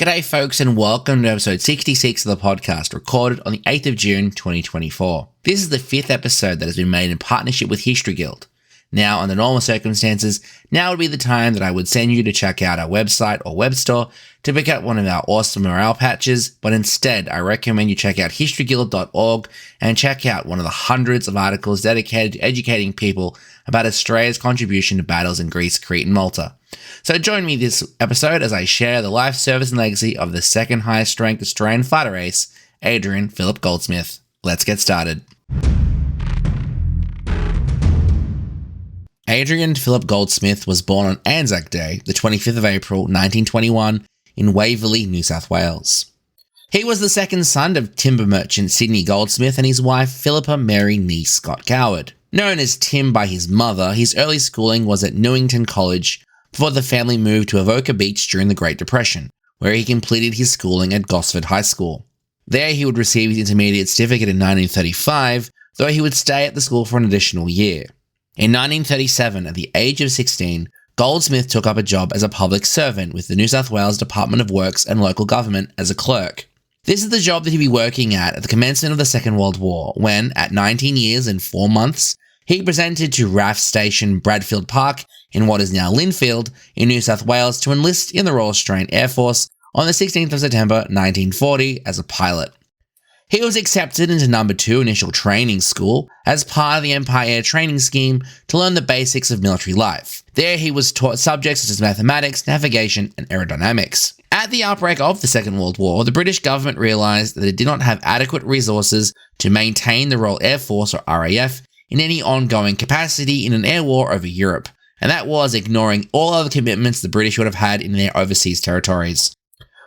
G'day folks and welcome to episode 66 of the podcast, recorded on the 8th of June 2024. This is the 5th episode that has been made in partnership with History Guild. Now, under normal circumstances, now would be the time that I would send you to check out our website or web store to pick up one of our awesome morale patches, but instead I recommend you check out historyguild.org and check out one of the hundreds of articles dedicated to educating people about Australia's contribution to battles in Greece, Crete and Malta. So join me this episode as I share the life, service and legacy of the second highest ranked Australian fighter ace, Adrian Phillip Goldsmith. Let's get started. Adrian Phillip Goldsmith was born on Anzac Day, the 25th of April 1921, in Waverley, New South Wales. He was the second son of timber merchant Sydney Goldsmith and his wife Philippa Mary Nee Scott Coward. Known as Tim by his mother, his early schooling was at Newington College before the family moved to Avoca Beach during the Great Depression, where he completed his schooling at Gosford High School. There he would receive his intermediate certificate in 1935, though he would stay at the school for an additional year. In 1937, at the age of 16, Goldsmith took up a job as a public servant with the New South Wales Department of Works and Local Government as a clerk. This is the job that he'd be working at the commencement of the Second World War, when, at 19 years and 4 months, he presented to RAAF Station Bradfield Park in what is now Linfield in New South Wales to enlist in the Royal Australian Air Force on the 16th of September 1940 as a pilot. He was accepted into No. 2 Initial Training School as part of the Empire Air Training Scheme to learn the basics of military life. There he was taught subjects such as mathematics, navigation, and aerodynamics. At the outbreak of the Second World War, the British government realised that it did not have adequate resources to maintain the Royal Air Force, or RAAF, in any ongoing capacity in an air war over Europe, and that was ignoring all other commitments the British would have had in their overseas territories.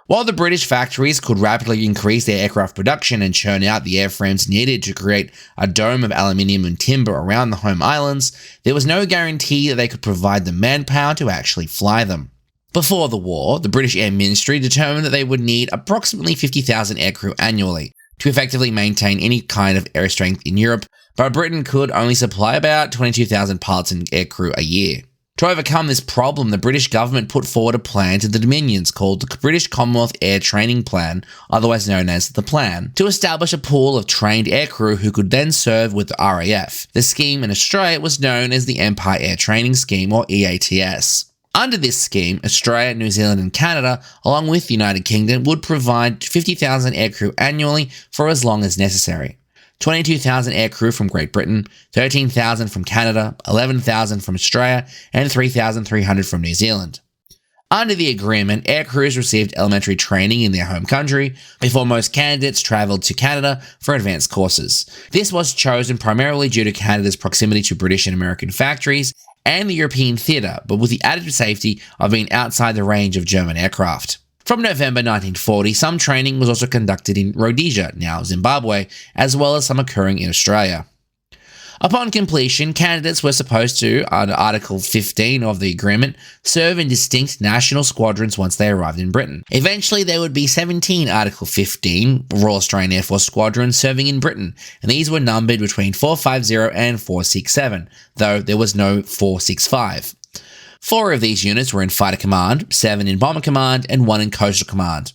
While the British factories could rapidly increase their aircraft production and churn out the airframes needed to create a dome of aluminium and timber around the home islands, there was no guarantee that they could provide the manpower to actually fly them. Before the war, the British Air Ministry determined that they would need approximately 50,000 aircrew annually to effectively maintain any kind of air strength in Europe, but Britain could only supply about 22,000 pilots and aircrew a year. To overcome this problem, the British government put forward a plan to the Dominions called the British Commonwealth Air Training Plan, otherwise known as the Plan, to establish a pool of trained aircrew who could then serve with the RAF. The scheme in Australia was known as the Empire Air Training Scheme, or EATS. Under this scheme, Australia, New Zealand and Canada, along with the United Kingdom, would provide 50,000 aircrew annually for as long as necessary. 22,000 aircrew from Great Britain, 13,000 from Canada, 11,000 from Australia, and 3,300 from New Zealand. Under the agreement, aircrews received elementary training in their home country before most candidates travelled to Canada for advanced courses. This was chosen primarily due to Canada's proximity to British and American factories and the European theatre, but with the added safety of being outside the range of German aircraft. From November 1940, some training was also conducted in Rhodesia, now Zimbabwe, as well as some occurring in Australia. Upon completion, candidates were supposed to, under Article 15 of the agreement, serve in distinct national squadrons once they arrived in Britain. Eventually, there would be 17 Article 15 Royal Australian Air Force squadrons serving in Britain, and these were numbered between 450 and 467, though there was no 465. 4 of these units were in Fighter Command, 7 in Bomber Command, and 1 in Coastal Command.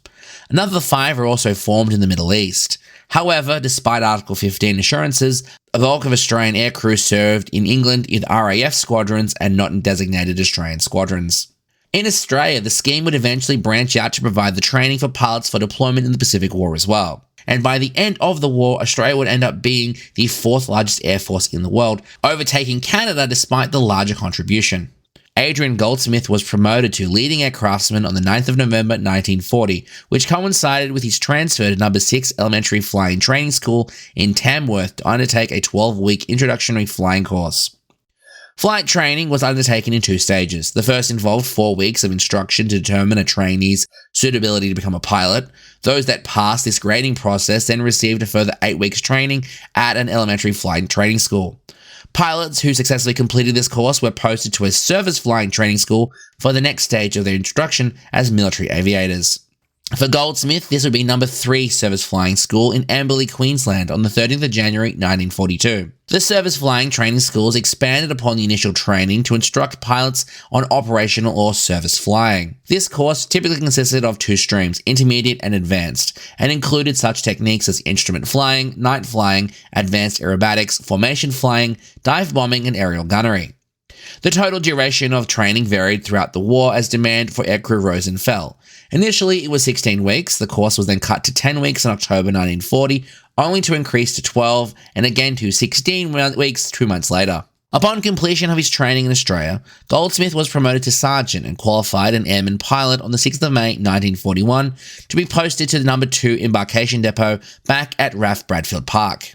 Another 5 were also formed in the Middle East. However, despite Article 15 assurances, a bulk of Australian aircrew served in England in RAF squadrons and not in designated Australian squadrons. In Australia, the scheme would eventually branch out to provide the training for pilots for deployment in the Pacific War as well. And by the end of the war, Australia would end up being the 4th largest air force in the world, overtaking Canada despite the larger contribution. Adrian Goldsmith was promoted to leading aircraftsman on the 9th of November 1940, which coincided with his transfer to No. 6 Elementary Flying Training School in Tamworth to undertake a 12-week introductory flying course. Flight training was undertaken in 2 stages. The first involved 4 weeks of instruction to determine a trainee's suitability to become a pilot. Those that passed this grading process then received a further 8 weeks training at an elementary flying training school. Pilots who successfully completed this course were posted to a service flying training school for the next stage of their introduction as military aviators. For Goldsmith, this would be number 3 Service Flying School in Amberley, Queensland on the 13th of January 1942. The Service Flying Training Schools expanded upon the initial training to instruct pilots on operational or service flying. This course typically consisted of 2 streams, intermediate and advanced, and included such techniques as instrument flying, night flying, advanced aerobatics, formation flying, dive bombing, and aerial gunnery. The total duration of training varied throughout the war as demand for aircrew rose and fell. Initially, it was 16 weeks. The course was then cut to 10 weeks in October 1940, only to increase to 12 and again to 16 weeks 2 months later. Upon completion of his training in Australia, Goldsmith was promoted to sergeant and qualified an airman pilot on the 6th of May 1941 to be posted to the number 2 embarkation depot back at RAAF Bradfield Park.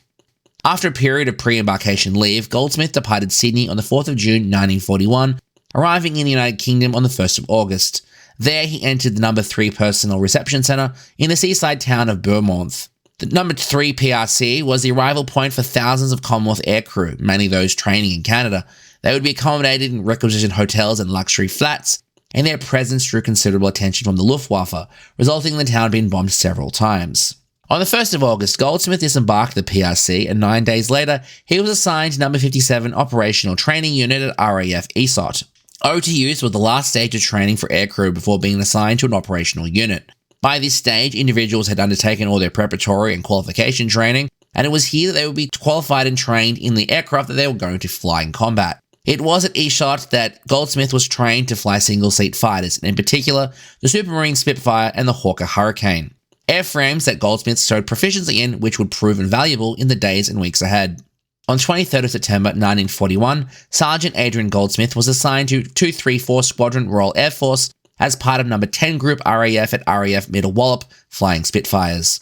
After a period of pre-embarkation leave, Goldsmith departed Sydney on the 4th of June 1941, arriving in the United Kingdom on the 1st of August. There, he entered the number 3 Personnel Reception Centre in the seaside town of Bournemouth. The number 3 PRC was the arrival point for thousands of Commonwealth aircrew, mainly those training in Canada. They would be accommodated in requisitioned hotels and luxury flats, and their presence drew considerable attention from the Luftwaffe, resulting in the town being bombed several times. On the 1st of August, Goldsmith disembarked the PRC, and 9 days later, he was assigned to number 57 Operational Training Unit at RAAF ESOT. OTUs were the last stage of training for aircrew before being assigned to an operational unit. By this stage, individuals had undertaken all their preparatory and qualification training, and it was here that they would be qualified and trained in the aircraft that they were going to fly in combat. It was at ESOT that Goldsmith was trained to fly single-seat fighters, and in particular, the Supermarine Spitfire and the Hawker Hurricane. Airframes that Goldsmith showed proficiency in, which would prove invaluable in the days and weeks ahead. On 23rd of September 1941, Sergeant Adrian Goldsmith was assigned to 234 Squadron Royal Air Force as part of number 10 Group RAF at RAF Middle Wallop, flying Spitfires.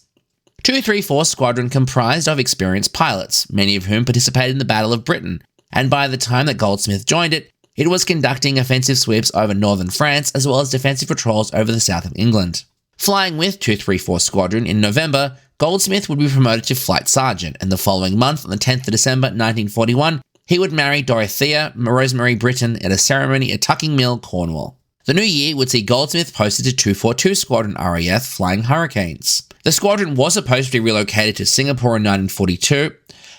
234 Squadron comprised of experienced pilots, many of whom participated in the Battle of Britain, and by the time that Goldsmith joined it, it was conducting offensive sweeps over northern France as well as defensive patrols over the south of England. Flying with 234 Squadron in November, Goldsmith would be promoted to Flight Sergeant, and the following month, on the 10th of December 1941, he would marry Dorothea Rosemary Britton at a ceremony at Tucking Mill, Cornwall. The new year would see Goldsmith posted to 242 Squadron RAF flying Hurricanes. The squadron was supposed to be relocated to Singapore in 1942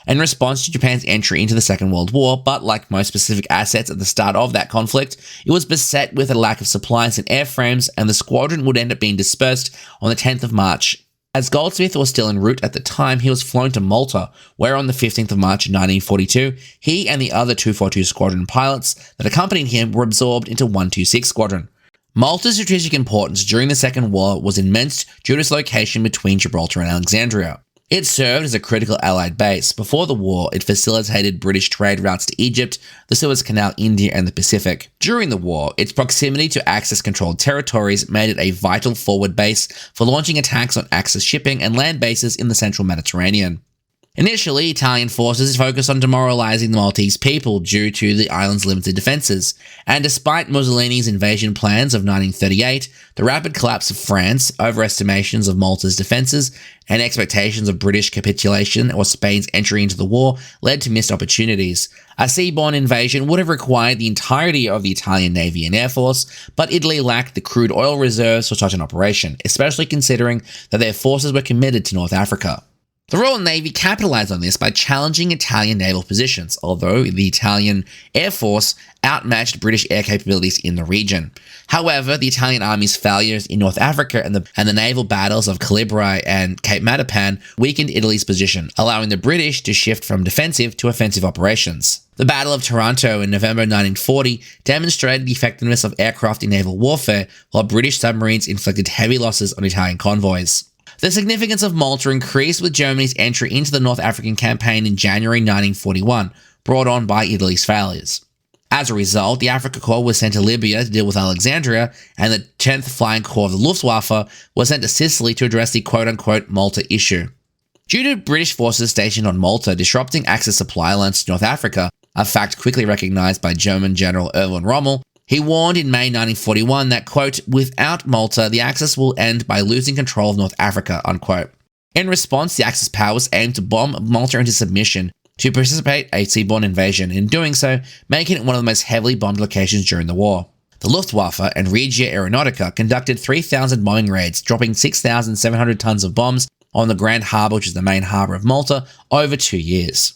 in response to Japan's entry into the Second World War, but like most Pacific assets at the start of that conflict, it was beset with a lack of supplies and airframes, and the squadron would end up being dispersed on the 10th of March. As Goldsmith was still en route at the time, he was flown to Malta, where on the 15th of March 1942, he and the other 242 Squadron pilots that accompanied him were absorbed into 126 Squadron. Malta's strategic importance during the Second War was immense due to its location between Gibraltar and Alexandria. It served as a critical Allied base. Before the war, it facilitated British trade routes to Egypt, the Suez Canal, India, and the Pacific. During the war, its proximity to Axis-controlled territories made it a vital forward base for launching attacks on Axis shipping and land bases in the central Mediterranean. Initially, Italian forces focused on demoralizing the Maltese people due to the island's limited defenses, and despite Mussolini's invasion plans of 1938, the rapid collapse of France, overestimations of Malta's defenses, and expectations of British capitulation or Spain's entry into the war led to missed opportunities. A seaborne invasion would have required the entirety of the Italian Navy and Air Force, but Italy lacked the crude oil reserves for such an operation, especially considering that their forces were committed to North Africa. The Royal Navy capitalized on this by challenging Italian naval positions, although the Italian Air Force outmatched British air capabilities in the region. However, the Italian Army's failures in North Africa and the naval battles of Calabria and Cape Matapan weakened Italy's position, allowing the British to shift from defensive to offensive operations. The Battle of Taranto in November 1940 demonstrated the effectiveness of aircraft in naval warfare, while British submarines inflicted heavy losses on Italian convoys. The significance of Malta increased with Germany's entry into the North African campaign in January 1941, brought on by Italy's failures. As a result, the Africa Corps was sent to Libya to deal with Alexandria, and the 10th Flying Corps of the Luftwaffe was sent to Sicily to address the quote-unquote Malta issue. Due to British forces stationed on Malta disrupting Axis supply lines to North Africa, a fact quickly recognized by German General Erwin Rommel, he warned in May 1941 that, quote, without Malta, the Axis will end by losing control of North Africa, unquote. In response, the Axis powers aimed to bomb Malta into submission to precipitate a seaborne invasion, in doing so, making it one of the most heavily bombed locations during the war. The Luftwaffe and Regia Aeronautica conducted 3,000 bombing raids, dropping 6,700 tons of bombs on the Grand Harbour, which is the main harbour of Malta, over 2 years.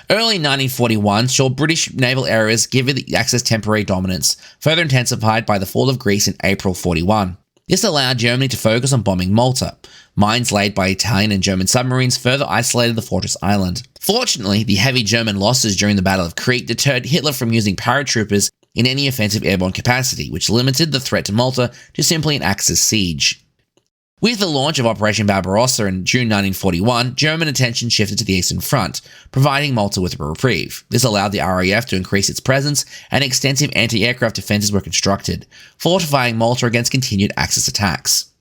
Early 1941 saw British naval areas given the Axis temporary dominance, further intensified by the fall of Greece in April 41. This allowed Germany to focus on bombing Malta. Mines laid by Italian and German submarines further isolated the fortress island. Fortunately, the heavy German losses during the Battle of Crete deterred Hitler from using paratroopers in any offensive airborne capacity, which limited the threat to Malta to simply an Axis siege. With the launch of Operation Barbarossa in June 1941, German attention shifted to the Eastern Front, providing Malta with a reprieve. This allowed the RAAF to increase its presence, and extensive anti-aircraft defences were constructed, fortifying Malta against continued Axis attacks.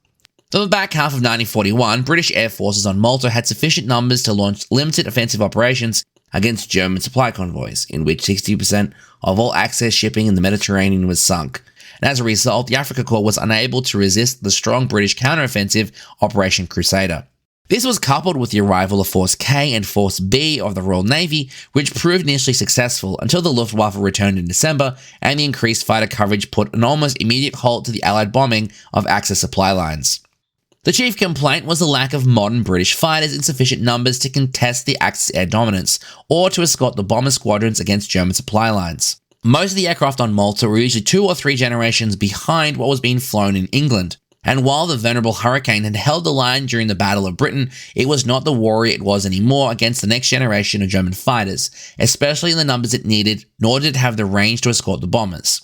From the back half of 1941, British air forces on Malta had sufficient numbers to launch limited offensive operations against German supply convoys, in which 60% of all access shipping in the Mediterranean was sunk. And as a result, the Africa Corps was unable to resist the strong British counteroffensive Operation Crusader. This was coupled with the arrival of Force K and Force B of the Royal Navy, which proved initially successful until the Luftwaffe returned in December, and the increased fighter coverage put an almost immediate halt to the Allied bombing of Axis supply lines. The chief complaint was the lack of modern British fighters in sufficient numbers to contest the Axis air dominance, or to escort the bomber squadrons against German supply lines. Most of the aircraft on Malta were usually 2 or 3 generations behind what was being flown in England, and while the venerable Hurricane had held the line during the Battle of Britain, it was not the warrior it was anymore against the next generation of German fighters, especially in the numbers it needed, nor did it have the range to escort the bombers.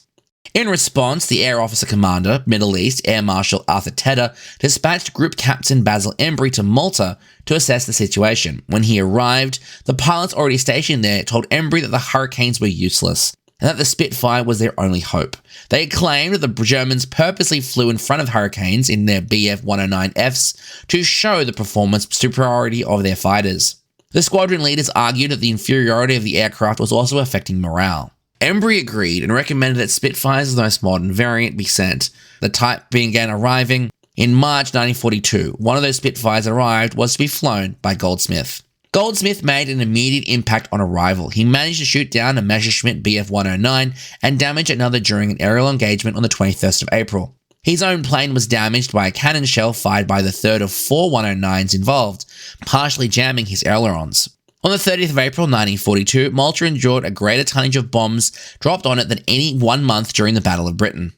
In response, the Air Officer Commander, Middle East, Air Marshal Arthur Tedder, dispatched Group Captain Basil Embry to Malta to assess the situation. When he arrived, the pilots already stationed there told Embry that the Hurricanes were useless, and that the Spitfire was their only hope. They claimed that the Germans purposely flew in front of Hurricanes in their Bf 109Fs to show the performance superiority of their fighters. The squadron leaders argued that the inferiority of the aircraft was also affecting morale. Embry agreed and recommended that Spitfires, the most modern variant, be sent. The type began arriving in March 1942. One of those Spitfires that arrived was to be flown by Goldsmith. Goldsmith made an immediate impact on arrival. He managed to shoot down a Messerschmitt Bf 109 and damage another during an aerial engagement on the 21st of April. His own plane was damaged by a cannon shell fired by the third of 4 109s involved, partially jamming his ailerons. On the 30th of April 1942, Malta endured a greater tonnage of bombs dropped on it than any 1 month during the Battle of Britain.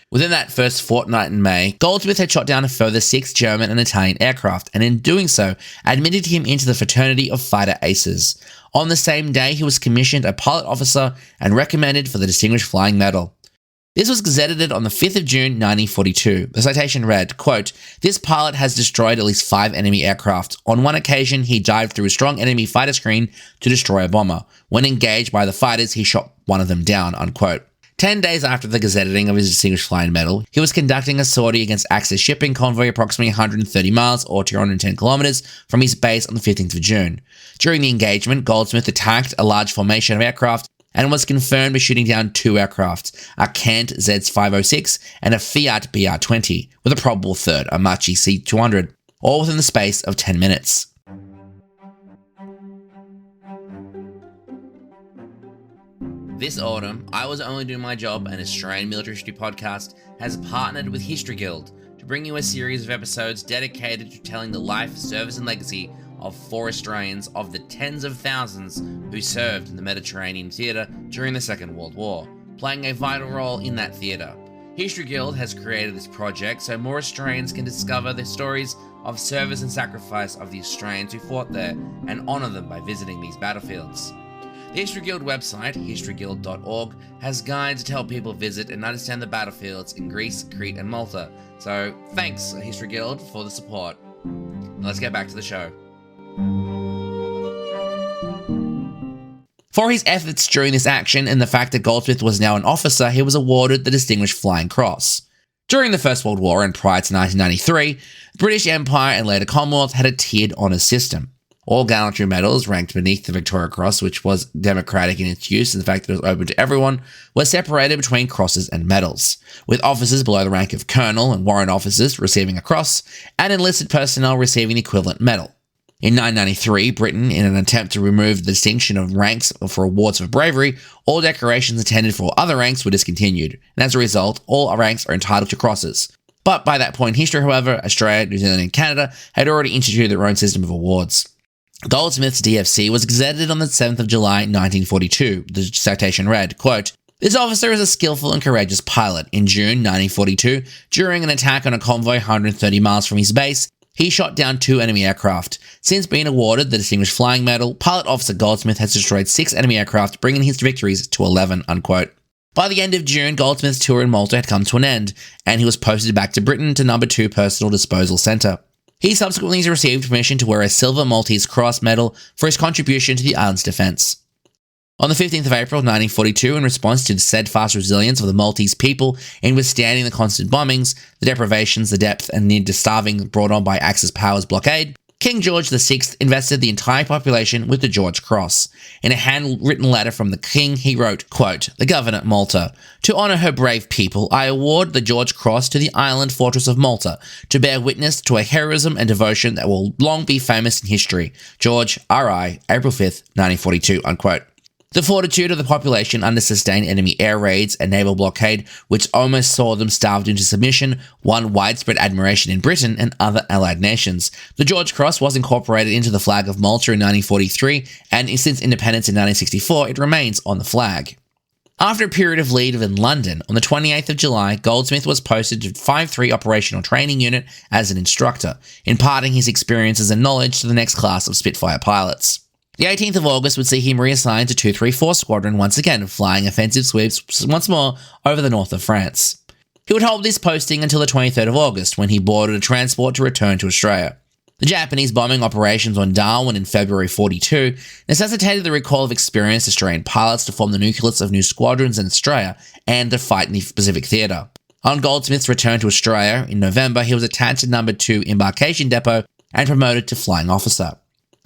Within that first fortnight in May, Goldsmith had shot down a further 6 German and Italian aircraft, and in doing so, admitted him into the fraternity of fighter aces. On the same day, he was commissioned a pilot officer and recommended for the Distinguished Flying Medal. This was gazetted on the 5th of June 1942. The citation read, quote, "This pilot has destroyed at least 5 enemy aircraft. On one occasion, he dived through a strong enemy fighter screen to destroy a bomber. When engaged by the fighters, he shot one of them down," unquote. 10 days after the gazetting of his Distinguished Flying Medal, he was conducting a sortie against Axis shipping convoy approximately 130 miles or 210 kilometers from his base on the 15th of June. During the engagement, Goldsmith attacked a large formation of aircraft and was confirmed by shooting down 2 aircraft, a Kant Z506 and a Fiat BR20, with a probable third, a Machi C200, all within the space of 10 minutes. This autumn, I Was Only Doing My Job, an Australian military history podcast, has partnered with History Guild to bring you a series of episodes dedicated to telling the life, service and legacy of 4 Australians of the tens of thousands who served in the Mediterranean theatre during the Second World War, playing a vital role in that theatre. History Guild has created this project so more Australians can discover the stories of service and sacrifice of the Australians who fought there and honour them by visiting these battlefields. The History Guild website, historyguild.org, has guides to help people visit and understand the battlefields in Greece, Crete and Malta. So thanks, History Guild, for the support. Let's get back to the show. For his efforts during this action and the fact that Goldsmith was now an officer, he was awarded the Distinguished Flying Cross. During the First World War and prior to 1993, the British Empire and later Commonwealth had a tiered honours system. All gallantry medals ranked beneath the Victoria Cross, which was democratic in its use and the fact that it was open to everyone, were separated between crosses and medals, with officers below the rank of colonel and warrant officers receiving a cross, and enlisted personnel receiving the equivalent medal. In 993, Britain, in an attempt to remove the distinction of ranks for awards for bravery, all decorations intended for other ranks were discontinued, and as a result, all ranks are entitled to crosses. But by that point in history, however, Australia, New Zealand, and Canada had already instituted their own system of awards. Goldsmith's DFC was gazetted on the 7th of July 1942. The citation read, quote, "This officer is a skillful and courageous pilot. In June 1942, during an attack on a convoy 130 miles from his base, he shot down 2 enemy aircraft. Since being awarded the Distinguished Flying Medal, Pilot Officer Goldsmith has destroyed 6 enemy aircraft, bringing his victories to 11, unquote. By the end of June, Goldsmith's tour in Malta had come to an end, and he was posted back to Britain to No. 2 Personal Disposal Centre. He subsequently received permission to wear a silver Maltese Cross medal for his contribution to the island's defence. On the 15th of April 1942, in response to the steadfast resilience of the Maltese people in withstanding the constant bombings, the deprivations, the depth, and near to starving brought on by Axis powers blockade, King George VI invested the entire population with the George Cross. In a handwritten letter from the King, he wrote, quote, "The Governor, Malta, to honour her brave people, I award the George Cross to the island fortress of Malta, to bear witness to a heroism and devotion that will long be famous in history. George, R.I., April 5th, 1942, unquote. The fortitude of the population under sustained enemy air raids and naval blockade, which almost saw them starved into submission, won widespread admiration in Britain and other allied nations. The George Cross was incorporated into the flag of Malta in 1943, and since independence in 1964, it remains on the flag." After a period of leave in London, on the 28th of July, Goldsmith was posted to 5-3 Operational Training Unit as an instructor, imparting his experiences and knowledge to the next class of Spitfire pilots. The 18th of August would see him reassigned to 234 Squadron once again, flying offensive sweeps once more over the north of France. He would hold this posting until the 23rd of August, when he boarded a transport to return to Australia. The Japanese bombing operations on Darwin in February 42 necessitated the recall of experienced Australian pilots to form the nucleus of new squadrons in Australia and to fight in the Pacific Theatre. On Goldsmith's return to Australia in November, he was attached to No. 2 Embarkation Depot and promoted to Flying Officer.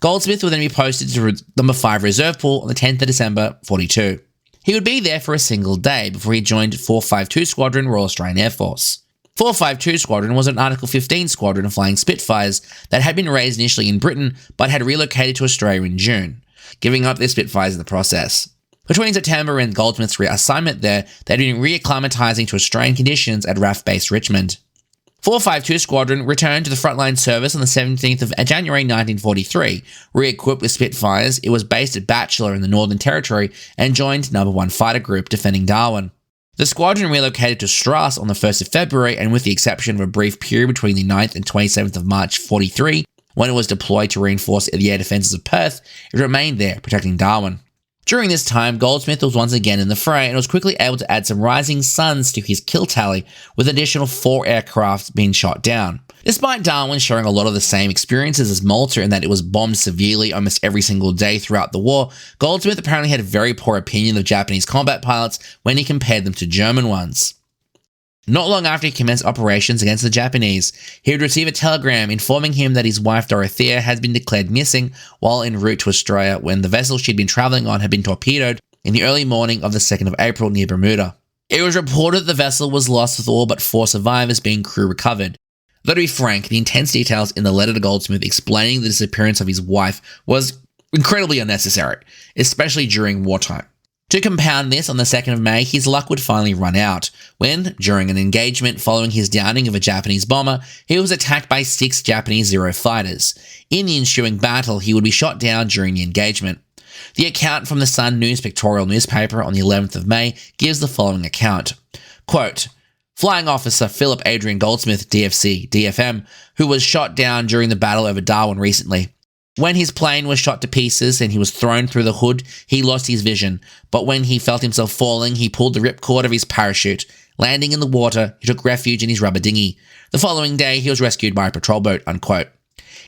Goldsmith would then be posted to No. 5 Reserve Pool on the 10th of December 42. He would be there for a single day before he joined 452 Squadron Royal Australian Air Force. 452 Squadron was an Article 15 squadron of flying Spitfires that had been raised initially in Britain but had relocated to Australia in June, giving up their Spitfires in the process. Between September and Goldsmith's reassignment there, they had been reacclimatising to Australian conditions at RAAF Base Richmond. 452 Squadron returned to the frontline service on the 17th of January 1943. Re-equipped with Spitfires, it was based at Batchelor in the Northern Territory and joined No. 1 Fighter Group defending Darwin. The squadron relocated to Strasse on the 1st of February, and with the exception of a brief period between the 9th and 27th of March 43, when it was deployed to reinforce the air defences of Perth, it remained there, protecting Darwin. During this time, Goldsmith was once again in the fray and was quickly able to add some rising suns to his kill tally, with an additional 4 aircraft being shot down. Despite Darwin showing a lot of the same experiences as Malta in that it was bombed severely almost every single day throughout the war, Goldsmith apparently had a very poor opinion of Japanese combat pilots when he compared them to German ones. Not long after he commenced operations against the Japanese, he would receive a telegram informing him that his wife Dorothea had been declared missing while en route to Australia when the vessel she'd been travelling on had been torpedoed in the early morning of the 2nd of April near Bermuda. It was reported that the vessel was lost with all but 4 survivors being crew recovered. Though to be frank, the intense details in the letter to Goldsmith explaining the disappearance of his wife was incredibly unnecessary, especially during wartime. To compound this, on the 2nd of May, his luck would finally run out, when, during an engagement following his downing of a Japanese bomber, he was attacked by 6 Japanese Zero fighters. In the ensuing battle, he would be shot down during the engagement. The account from the Sun News pictorial newspaper on the 11th of May gives the following account. Quote, "Flying Officer Philip Adrian Goldsmith, DFC, DFM, who was shot down during the battle over Darwin recently. When his plane was shot to pieces and he was thrown through the hood, he lost his vision, but when he felt himself falling, he pulled the ripcord of his parachute. Landing in the water, he took refuge in his rubber dinghy. The following day, he was rescued by a patrol boat," unquote.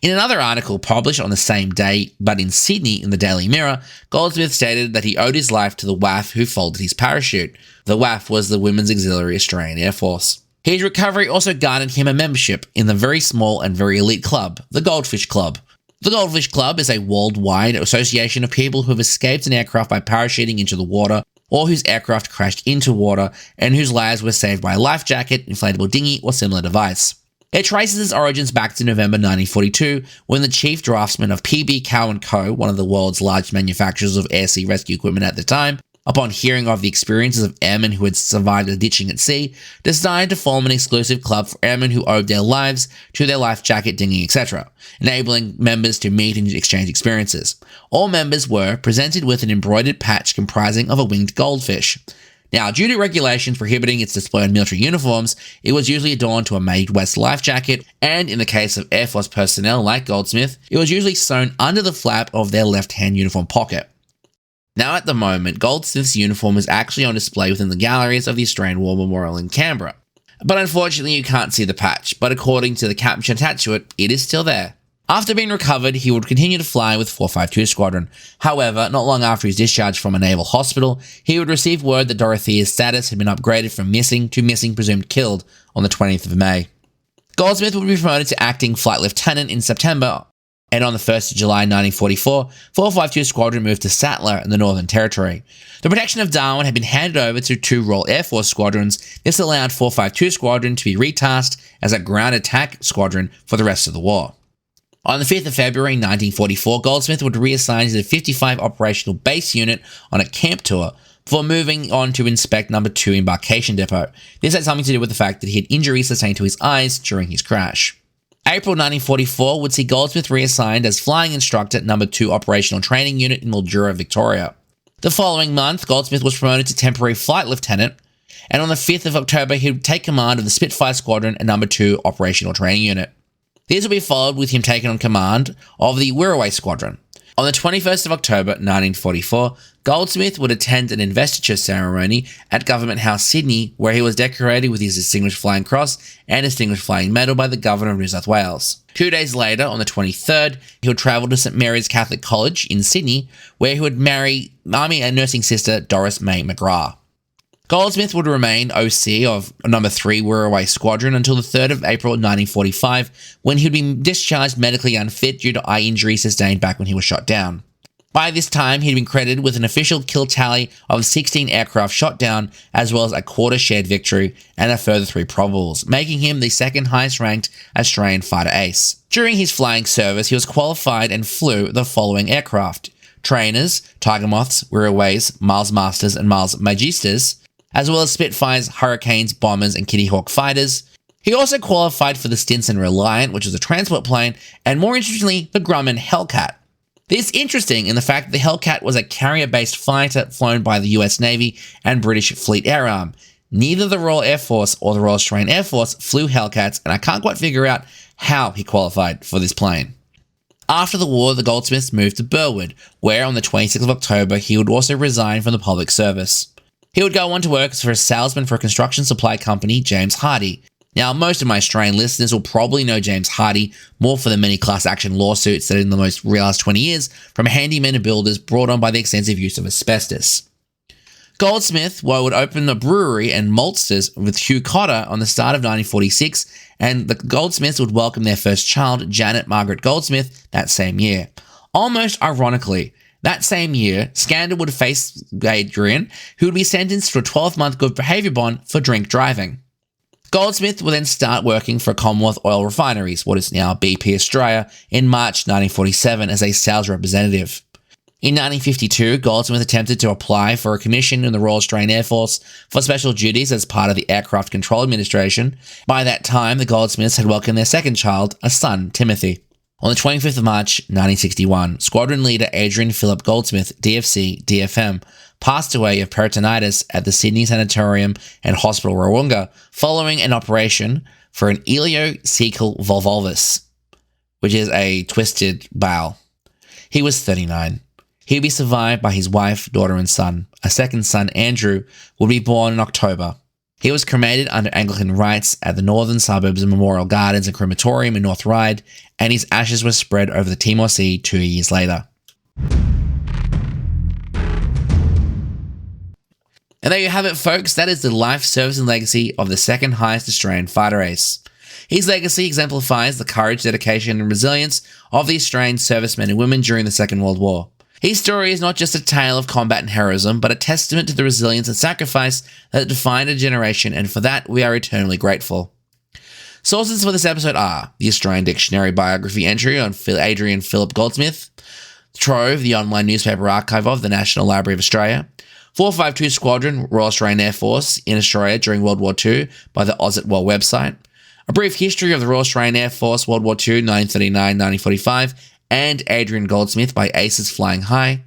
In another article published on the same day, but in Sydney in the Daily Mirror, Goldsmith stated that he owed his life to the WAAF who folded his parachute. The WAAF was the Women's Auxiliary Australian Air Force. His recovery also garnered him a membership in the very small and very elite club, the Goldfish Club. The Goldfish Club is a worldwide association of people who have escaped an aircraft by parachuting into the water, or whose aircraft crashed into water, and whose lives were saved by a life jacket, inflatable dinghy, or similar device. It traces its origins back to November 1942, when the chief draftsman of PB Cow & Co., one of the world's largest manufacturers of air-sea rescue equipment at the time, upon hearing of the experiences of airmen who had survived the ditching at sea, decided to form an exclusive club for airmen who owed their lives to their life jacket, dinghy, etc., enabling members to meet and exchange experiences. All members were presented with an embroidered patch comprising of a winged goldfish. Now, due to regulations prohibiting its display on military uniforms, it was usually adorned to a Midwest life jacket, and in the case of Air Force personnel like Goldsmith, it was usually sewn under the flap of their left-hand uniform pocket. Now, at the moment, Goldsmith's uniform is actually on display within the galleries of the Australian War Memorial in Canberra. But unfortunately, you can't see the patch, but according to the caption attached to it, it is still there. After being recovered, he would continue to fly with 452 Squadron. However, not long after his discharge from a naval hospital, he would receive word that Dorothea's status had been upgraded from missing to missing presumed killed on the 20th of May. Goldsmith would be promoted to acting flight lieutenant in September, and on the 1st of July 1944, 452 Squadron moved to Sattler in the Northern Territory. The protection of Darwin had been handed over to 2 Royal Air Force squadrons. This allowed 452 Squadron to be retasked as a ground attack squadron for the rest of the war. On the 5th of February 1944, Goldsmith would reassign to the 55 Operational Base Unit on a camp tour before moving on to inspect No. 2 Embarkation Depot. This had something to do with the fact that he had injuries sustained to his eyes during his crash. April 1944 would see Goldsmith reassigned as flying instructor at No. 2 Operational Training Unit in Mildura, Victoria. The following month, Goldsmith was promoted to temporary flight lieutenant, and on the 5th of October, he would take command of the Spitfire Squadron at No. 2 Operational Training Unit. This would be followed with him taking on command of the Wirraway Squadron. On the 21st of October 1944, Goldsmith would attend an investiture ceremony at Government House, Sydney, where he was decorated with his Distinguished Flying Cross and Distinguished Flying Medal by the Governor of New South Wales. 2 days later, on the 23rd, he would travel to St Mary's Catholic College in Sydney, where he would marry Army and nursing sister Doris May McGrath. Goldsmith would remain OC of No. 3 Wirraway Squadron until the 3rd of April 1945, when he would be discharged medically unfit due to eye injury sustained back when he was shot down. By this time, he'd been credited with an official kill tally of 16 aircraft shot down, as well as a quarter shared victory and a further 3 probables, making him the second highest ranked Australian fighter ace. During his flying service, he was qualified and flew the following aircraft: trainers, Tiger Moths, Wirraways, Miles Masters and Miles Majestas, as well as Spitfires, Hurricanes, Bombers, and Kitty Hawk fighters. He also qualified for the Stinson Reliant, which was a transport plane, and more interestingly, the Grumman Hellcat. This is interesting in the fact that the Hellcat was a carrier-based fighter flown by the US Navy and British Fleet Air Arm. Neither the Royal Air Force or the Royal Australian Air Force flew Hellcats, and I can't quite figure out how he qualified for this plane. After the war, the Goldsmiths moved to Burwood, where on the 26th of October, he would also resign from the public service. He would go on to work for a salesman for a construction supply company, James Hardie. Now, most of my Australian listeners will probably know James Hardie more for the many class action lawsuits that in the most last 20 years from handymen and builders brought on by the extensive use of asbestos. Goldsmith would open a brewery and maltsters with Hugh Cotter on the start of 1946, and the Goldsmiths would welcome their first child, Janet Margaret Goldsmith, that same year. Almost ironically, that same year, Scandal would face Adrian, who would be sentenced to a 12-month good behaviour bond for drink driving. Goldsmith would then start working for Commonwealth Oil Refineries, what is now BP Australia, in March 1947 as a sales representative. In 1952, Goldsmith attempted to apply for a commission in the Royal Australian Air Force for special duties as part of the Aircraft Control Administration. By that time, the Goldsmiths had welcomed their second child, a son, Timothy. On the 25th of March 1961, Squadron Leader Adrian Phillip Goldsmith, DFC, DFM, passed away of peritonitis at the Sydney Sanatorium and Hospital Warrawonga following an operation for an ileocecal volvulus, which is a twisted bowel. He was 39. He would be survived by his wife, daughter and son. A second son, Andrew, would be born in October. He was cremated under Anglican rites at the northern suburbs of Memorial Gardens and Crematorium in North Ryde, and his ashes were spread over the Timor Sea 2 years later. And there you have it, folks. That is the life, service, and legacy of the second highest Australian fighter ace. His legacy exemplifies the courage, dedication, and resilience of the Australian servicemen and women during the Second World War. His story is not just a tale of combat and heroism, but a testament to the resilience and sacrifice that defined a generation, and for that we are eternally grateful. Sources for this episode are the Australian Dictionary biography entry on Adrian Phillip Goldsmith, Trove, the online newspaper archive of the National Library of Australia, 452 Squadron Royal Australian Air Force in Australia during World War II by the AusitWar website, a brief history of the Royal Australian Air Force World War II 1939-1945 and Adrian Goldsmith by Aces Flying High,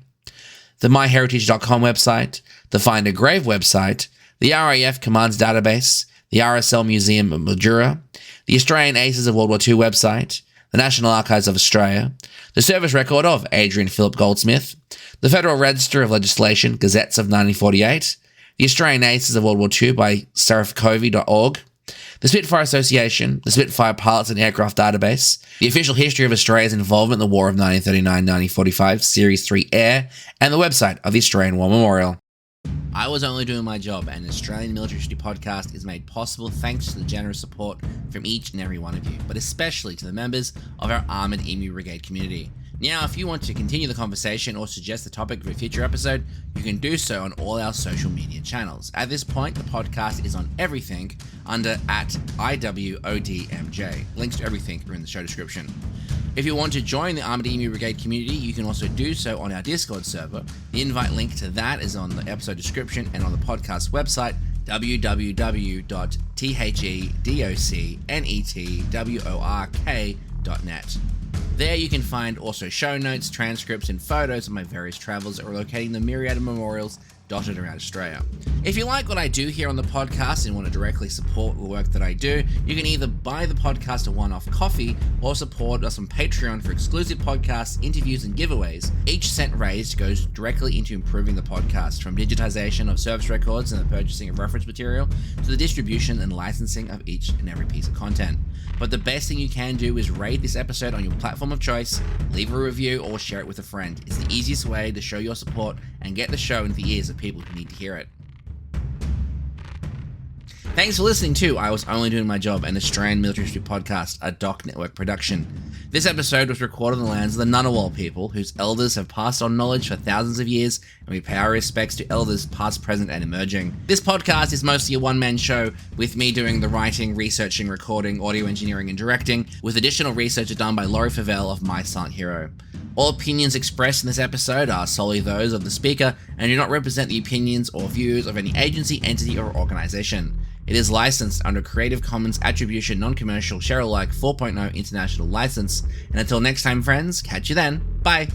the myheritage.com website, the Find a Grave website, the RAAF Commands Database, the RSL Museum of Mildura, the Australian Aces of World War II website, the National Archives of Australia, the service record of Adrian Phillip Goldsmith, the Federal Register of Legislation, Gazettes of 1948, the Australian Aces of World War II by serifcovey.org, the Spitfire Association, the Spitfire Pilots and Aircraft Database, the official history of Australia's involvement in the War of 1939-1945, Series 3 Air, and the website of the Australian War Memorial. I Was Only Doing My Job, an Australian military history podcast, is made possible thanks to the generous support from each and every one of you, but especially to the members of our Armoured Emu Brigade community. Now, if you want to continue the conversation or suggest the topic for a future episode, you can do so on all our social media channels. At this point, the podcast is on everything under @IWODMJ. Links to everything are in the show description. If you want to join the Armoured Emu Brigade community, you can also do so on our Discord server. The invite link to that is on the episode description and on the podcast website, www.thedocnetwork.net. There you can find also show notes, transcripts, and photos of my various travels that are located in the myriad of memorials dotted around Australia. If you like what I do here on the podcast and want to directly support the work that I do, you can either buy the podcast a one-off coffee or support us on Patreon for exclusive podcasts, interviews, and giveaways. Each cent raised goes directly into improving the podcast, from digitization of service records and the purchasing of reference material to the distribution and licensing of each and every piece of content. But the best thing you can do is rate this episode on your platform of choice, leave a review, or share it with a friend. It's the easiest way to show your support and get the show into the ears of people who need to hear it. Thanks for listening to I Was Only Doing My Job, an Australian military history podcast, a Doc Network production. This episode was recorded on the lands of the Ngunnawal people, whose elders have passed on knowledge for thousands of years, and we pay our respects to elders past, present, and emerging. This podcast is mostly a one-man show, with me doing the writing, researching, recording, audio engineering, and directing, with additional research done by Laurie Favell of My Silent Hero. All opinions expressed in this episode are solely those of the speaker and do not represent the opinions or views of any agency, entity, or organization. It is licensed under Creative Commons Attribution Non-Commercial Share Alike 4.0 International License. And until next time, friends, catch you then. Bye.